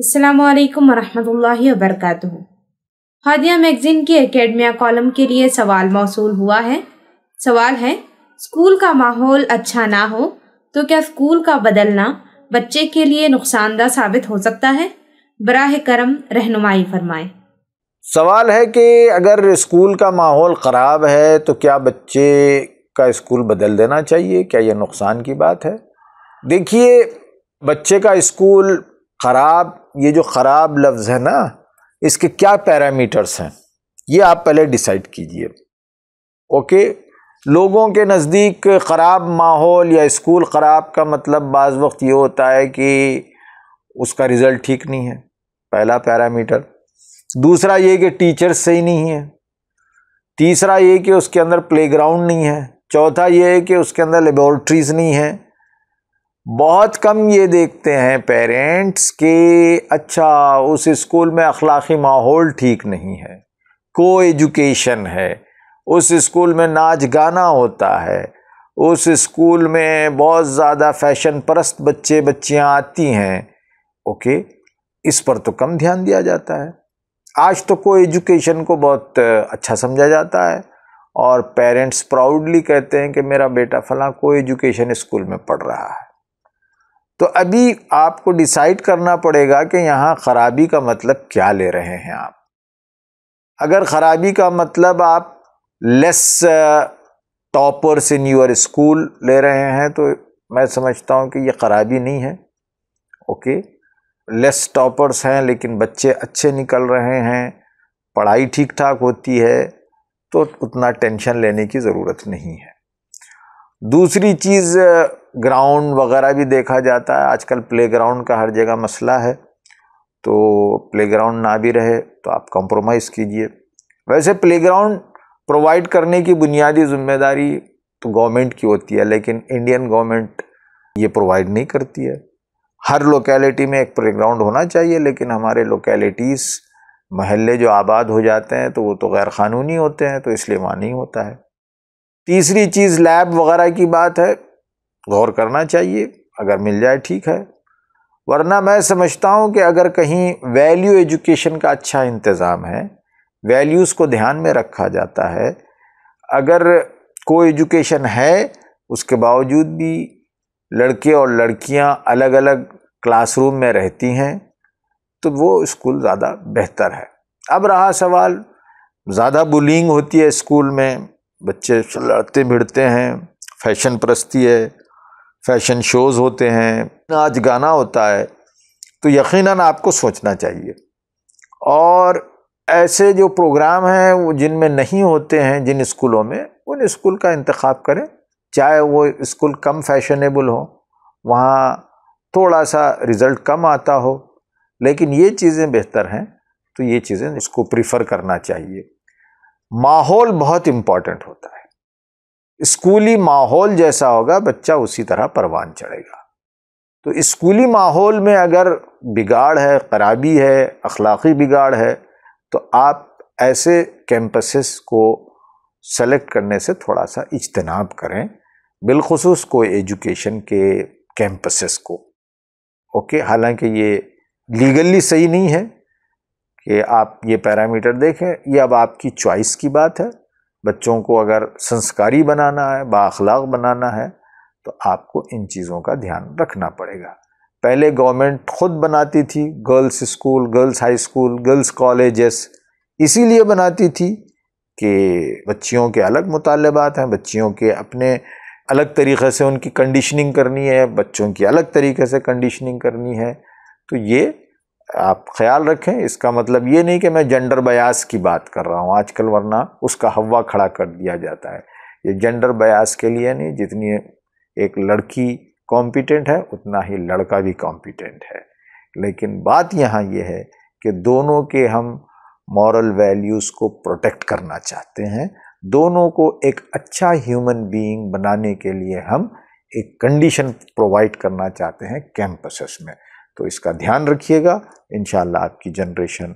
السلام علیکم ورحمۃ اللہ وبرکاتہ۔ ہادیہ میگزین کے اکیڈمیا کالم کے لیے سوال موصول ہوا ہے۔ سوال ہے، اسکول کا ماحول اچھا نہ ہو تو کیا اسکول کا بدلنا بچے کے لیے نقصان دہ ثابت ہو سکتا ہے؟ براہ کرم رہنمائی فرمائیں۔ سوال ہے کہ اگر اسکول کا ماحول خراب ہے تو کیا بچے کا اسکول بدل دینا چاہیے؟ کیا یہ نقصان کی بات ہے؟ دیکھیے، بچے کا اسکول خراب، یہ جو خراب لفظ ہے نا، اس کے کیا پیرامیٹرز ہیں یہ آپ پہلے ڈیسائیڈ کیجئے۔ اوکے، لوگوں کے نزدیک خراب ماحول یا اسکول خراب کا مطلب بعض وقت یہ ہوتا ہے کہ اس کا رزلٹ ٹھیک نہیں ہے، پہلا پیرامیٹر۔ دوسرا یہ کہ ٹیچرز صحیح نہیں ہیں۔ تیسرا یہ کہ اس کے اندر پلے گراؤنڈ نہیں ہے۔ چوتھا یہ ہے کہ اس کے اندر لیبارٹریز نہیں ہیں۔ بہت کم یہ دیکھتے ہیں پیرنٹس کہ اچھا اس اسکول میں اخلاقی ماحول ٹھیک نہیں ہے، کو ایجوکیشن ہے، اس اسکول میں ناچ گانا ہوتا ہے، اس اسکول میں بہت زیادہ فیشن پرست بچے بچیاں آتی ہیں۔ اوکے، اس پر تو کم دھیان دیا جاتا ہے۔ آج تو کو ایجوکیشن کو بہت اچھا سمجھا جاتا ہے اور پیرنٹس پراؤڈلی کہتے ہیں کہ میرا بیٹا فلاں کو ایجوکیشن اسکول میں پڑھ رہا ہے۔ تو ابھی آپ کو ڈیسائیڈ کرنا پڑے گا کہ یہاں خرابی کا مطلب کیا لے رہے ہیں آپ۔ اگر خرابی کا مطلب آپ لیس ٹاپرس ان یور اسکول لے رہے ہیں تو میں سمجھتا ہوں کہ یہ خرابی نہیں ہے۔ اوکے، لیس ٹاپرس ہیں لیکن بچے اچھے نکل رہے ہیں، پڑھائی ٹھیک ٹھاک ہوتی ہے، تو اتنا ٹینشن لینے کی ضرورت نہیں ہے۔ دوسری چیز، گراؤنڈ وغیرہ بھی دیکھا جاتا ہے۔ آج کل پلے گراؤنڈ کا ہر جگہ مسئلہ ہے، تو پلے گراؤنڈ نہ بھی رہے تو آپ کمپرومائز کیجئے۔ ویسے پلے گراؤنڈ پرووائڈ کرنے کی بنیادی ذمہ داری تو گورنمنٹ کی ہوتی ہے، لیکن انڈین گورنمنٹ یہ پرووائڈ نہیں کرتی ہے۔ ہر لوکیلٹی میں ایک پلے گراؤنڈ ہونا چاہیے، لیکن ہمارے لوکیلٹیز، محلے جو آباد ہو جاتے ہیں تو وہ تو غیر قانونی ہوتے ہیں، تو اس لیے وہاں نہیں ہوتا ہے۔ تیسری چیز لیب وغیرہ کی بات ہے، غور کرنا چاہیے، اگر مل جائے ٹھیک ہے، ورنہ میں سمجھتا ہوں کہ اگر کہیں ویلیو ایجوکیشن کا اچھا انتظام ہے، ویلیوز کو دھیان میں رکھا جاتا ہے، اگر کوئی ایجوکیشن ہے اس کے باوجود بھی لڑکے اور لڑکیاں الگ الگ کلاس روم میں رہتی ہیں تو وہ اسکول زیادہ بہتر ہے۔ اب رہا سوال، زیادہ بولنگ ہوتی ہے اسکول میں، بچے لڑتے بھڑتے ہیں، فیشن پرستی ہے، فیشن شوز ہوتے ہیں، ناچ گانا ہوتا ہے، تو یقیناً آپ کو سوچنا چاہیے۔ اور ایسے جو پروگرام ہیں وہ جن میں نہیں ہوتے ہیں، جن اسکولوں میں، ان اسکول کا انتخاب کریں، چاہے وہ اسکول کم فیشنیبل ہو، وہاں تھوڑا سا رزلٹ کم آتا ہو، لیکن یہ چیزیں بہتر ہیں تو یہ چیزیں اس کو پریفر کرنا چاہیے۔ ماحول بہت امپورٹنٹ ہوتا ہے، اسکولی ماحول جیسا ہوگا بچہ اسی طرح پروان چڑھے گا۔ تو اسکولی ماحول میں اگر بگاڑ ہے، خرابی ہے، اخلاقی بگاڑ ہے، تو آپ ایسے کیمپسز کو سلیکٹ کرنے سے تھوڑا سا اجتناب کریں، بالخصوص کوئی ایجوکیشن کے کیمپسز کو۔ اوکے، حالانکہ یہ لیگلی صحیح نہیں ہے کہ آپ یہ پیرامیٹر دیکھیں، یہ اب آپ کی چوائس کی بات ہے۔ بچوں کو اگر سنسکاری بنانا ہے، با اخلاق بنانا ہے، تو آپ کو ان چیزوں کا دھیان رکھنا پڑے گا۔ پہلے گورنمنٹ خود بناتی تھی girls school, girls high school, girls colleges, اسی لیے بناتی تھی کہ بچیوں کے الگ مطالبات ہیں، بچیوں کے اپنے الگ طریقے سے ان کی کنڈیشننگ کرنی ہے، بچوں کی الگ طریقے سے کنڈیشننگ کرنی ہے۔ تو یہ آپ خیال رکھیں، اس کا مطلب یہ نہیں کہ میں جنڈر بیاس کی بات کر رہا ہوں آج کل، ورنہ اس کا ہوا کھڑا کر دیا جاتا ہے۔ یہ جنڈر بیاس کے لیے نہیں، جتنی ایک لڑکی کمپیٹنٹ ہے اتنا ہی لڑکا بھی کمپیٹنٹ ہے، لیکن بات یہاں یہ ہے کہ دونوں کے ہم مورل ویلیوز کو پروٹیکٹ کرنا چاہتے ہیں، دونوں کو ایک اچھا ہیومن بینگ بنانے کے لیے ہم ایک کنڈیشن پرووائڈ کرنا چاہتے ہیں کیمپسز میں۔ تو اس کا دھیان رکھیے گا، انشاءاللہ آپ کی جنریشن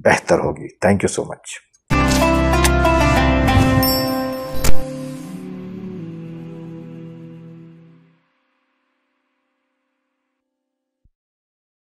بہتر ہوگی۔ Thank you so much.